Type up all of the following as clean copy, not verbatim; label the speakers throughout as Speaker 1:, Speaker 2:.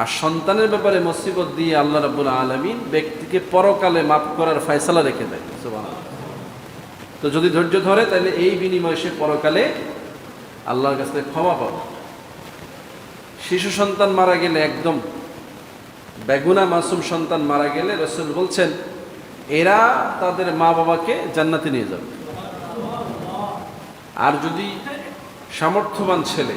Speaker 1: আর সন্তানের ব্যাপারে মুসিবত দিয়ে আল্লাহ রাব্বুল আলামিন ব্যক্তিকে পরকালে মাফ করার ফয়সালা রেখে দেয়। সুবহানাল্লাহ। তো যদি ধৈর্য ধরে তাহলে এই বিনিময়ে সে পরকালে আল্লাহর কাছে ক্ষমা পাবে। শিশু সন্তান মারা গেলে, একদম বেগুনা মাসুম সন্তান মারা গেলে রাসূল বলছেন এরা তাদের মা বাবাকে জান্নাতে নিয়ে যাবে। আর যদি সামর্থ্যবান ছেলে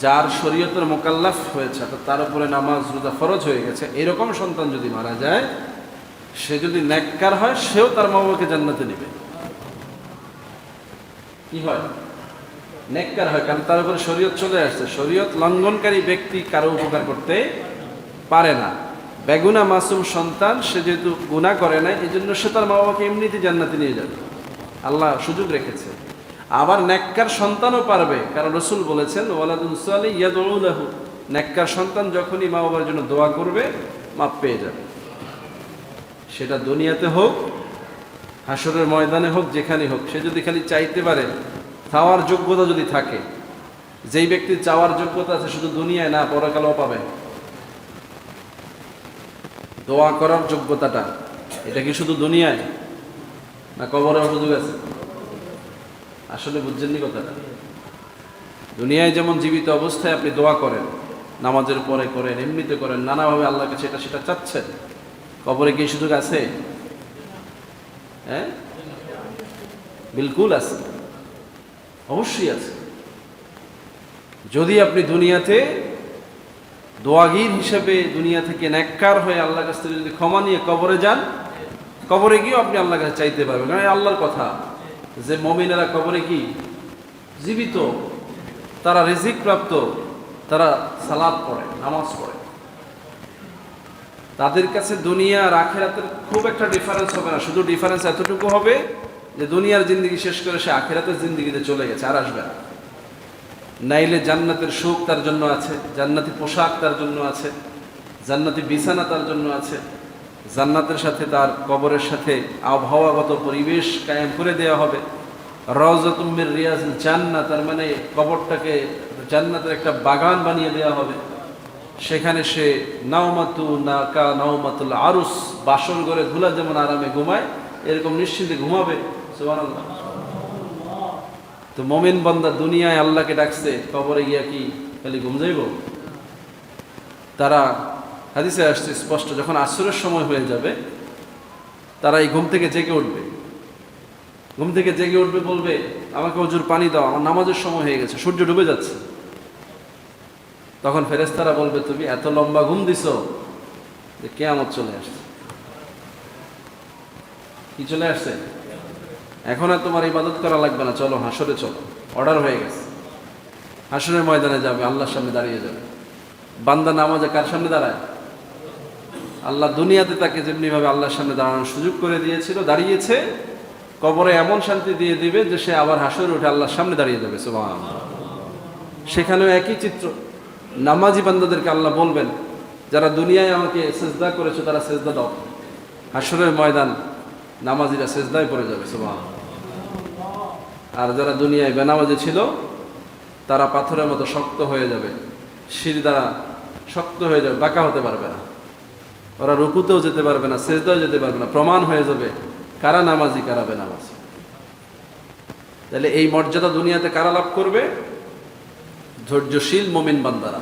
Speaker 1: যার শরীয়তের মোকাল্লাফ হয়েছে, তার উপরে নামাজ রোজা ফরজ হয়ে গেছে, এরকম সন্তান যদি মারা যায়, সে যদি নেককার হয়, সেও তার মা বাবাকে জান্নাতে নেবে। কি হয়? নেককার হয়, কারণ তার উপরে শরীয়ত চলে আসছে। শরীয়ত লঙ্ঘনকারী ব্যক্তি কারো উপকার করতে পারে না। বেগুনা মাসুম সন্তান, সে যেহেতু গুনাহ করে নাই, এই জন্য সে তার মা বাবাকে এমনিতে জান্নাতে নিয়ে যাবে, আল্লাহ সুযোগ রেখেছে। আবার নেককার সন্তানও পারবে, কারণ রাসূল বলেছেন ওয়ালাদুন সালিহ ইয়াদউ লাহু, নেককার সন্তান যখনই মা বাবার জন্য দোয়া করবে মাপ পেয়ে যাবে। সেটা দুনিয়াতে হোক, হাসরের ময়দানে হোক, যেখানে হোক। সে যদি খালি চাইতে পারে, চাওয়ার যোগ্যতা যদি থাকে, যেই ব্যক্তির চাওয়ার যোগ্যতা আছে শুধু দুনিয়ায় না, পরকালেও পাবে। দোয়া করার যোগ্যতাটা, এটা কি শুধু দুনিয়ায় না কবরেও সুযোগ আছে? আসলে বুঝছেননি কথাটা? দুনিয়ায় যেমন জীবিত অবস্থায় আপনি দোয়া করেন, নামাজের পরে করেন, এমনিতে করেন, নানাভাবে আল্লাহর কাছে এটা সেটা চাচ্ছেন, কবরে কি সুযোগ আছে? হ্যাঁ, বিলকুল আছে, অবশ্যই আছে। যদি আপনি দুনিয়াতে দোয়াগীর হিসেবে দুনিয়া থেকে নেককার হয়ে আল্লাহর কাছ থেকে যদি ক্ষমা নিয়ে কবরে যান, কবরে গিয়েও আপনি আল্লাহর কাছে চাইতে পারবেন। কারণ আল্লাহর কথা যে মুমিনেরা কবরে কি জীবিত, তারা রিজিক প্রাপ্ত, তারা সালাত পড়ে, নামাজ পড়ে, তাদের কাছে দুনিয়া আর আখিরাতের খুব একটা ডিফারেন্স হবে না। শুধু ডিফারেন্স এতটুকু হবে যে দুনিয়ার জিন্দেগি শেষ করে সে আখিরাতের জিন্দেগিতে চলে গেছে, আর আসবে না। নাইলে জান্নাতের সুখ তার জন্য আছে, জান্নাতি পোশাক তার জন্য আছে, জান্নাতি বিছানা তার জন্য আছে, জান্নাতের সাথে তার কবরের সাথে আবহাওয়াগত পরিবেশ কায়েম করে দেওয়া হবে। রাউযাতুম মির রিয়াজিল জান্নাহ, তার মানে কবরটাকে জান্নাতের একটা বাগান বানিয়ে দেওয়া হবে। সেখানে সে নাওমাতু নাকা নাওমাতুল আরুস, বাসর ঘরে ধুলা যেমন আরামে ঘুমায়, এরকম নিশ্চিন্তে ঘুমাবে। সুবহানাল্লাহ। তো মুমিন বান্দা দুনিয়ায় আল্লাহকে ডাকছে, কবরে গিয়া কি খালি ঘুম যাইব? তারা, হাদিসে আসছে স্পষ্ট, যখন আসরের সময় হয়ে যাবে, তারা এই ঘুম থেকে জেগে উঠবে। ঘুম থেকে জেগে উঠবে, বলবে আমাকে হুজুর পানি দাও, আমার নামাজের সময় হয়ে গেছে, সূর্য ডুবে যাচ্ছে। তখন ফেরেশতারা বলবে তুমি এত লম্বা ঘুম দিছো যে কিয়ামত চলে আসছে। কি চলে আসছে? এখন আর তোমার ইবাদত করা লাগবে না, চলো হাসরে চলো, অর্ডার হয়ে গেছে। হাসরের ময়দানে যাবে, আল্লাহর সামনে দাঁড়িয়ে যাবে। বান্দা নামাজে কার সামনে দাঁড়ায়? আল্লাহ দুনিয়াতে তাকে যেমনিভাবে আল্লাহর সামনে দাঁড়ানোর সুযোগ করে দিয়েছিল, দাঁড়িয়েছে, কবরে এমন শান্তি দিয়ে দিবে যে সে আবার হাসরে উঠে আল্লাহর সামনে দাঁড়িয়ে যাবে। সুবহানাল্লাহ। সেখানেও একই চিত্র। নামাজি বান্দাদেরকে আল্লাহ বলবেন যারা দুনিয়ায় আমাকে সেজদা করেছো তারা সেজদা দাও। হাসরের ময়দান নামাজিরা সেজদায় পড়ে যাবে। সুবহানাল্লাহ। আর যারা দুনিয়ায় বেনামাজি ছিল তারা পাথরের মতো শক্ত হয়ে যাবে, শির দ্বারা শক্ত হয়ে যাবে, বাঁকা হতে পারবে না। ওরা রুকুতেও যেতে পারবে না, সেজদাও যেতে পারবে না। প্রমাণ হয়ে যাবে কারা নামাজি কারা বেনামাজি। তাহলে এই মর্যাদা দুনিয়াতে কারা লাভ করবে? ধৈর্যশীল মুমিন বান্দারা।